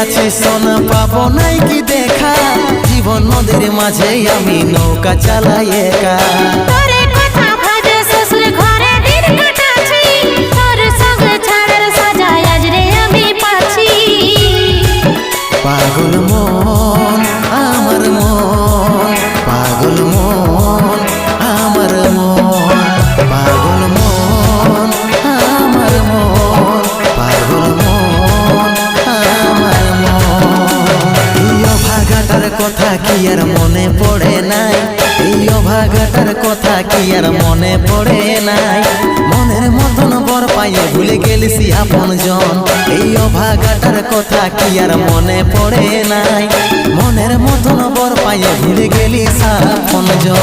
আছি সোনা পাবো নাই কি দেখা, জীবন নদীর মাঝে আমি নৌকা চালাই একা। তোরে কথা ভাবে শ্বশুর ঘরে দিন কাটাচ্ছি, তোর সঙ্গে ছাড়ার সাজা আজ রে আমি পাচ্ছি। পাগল মন আমার মন, পাগল মন আমার মন, পাগল মন আমার মন, পাগল মন আমার মন। এই অভাগাটার কথা কি আর মনে পড়ে নাই, এই অভাগাটার কথা কি আর মনে পড়ে নাই। মনের মতন বর পাইয়ে ভুলে গেলিস আপন জন, এই অভাগাটার কথা কি আর মনে পড়ে নাই। মনের মতন বর পাইয়ে ভুলে গেলিস আপন জন।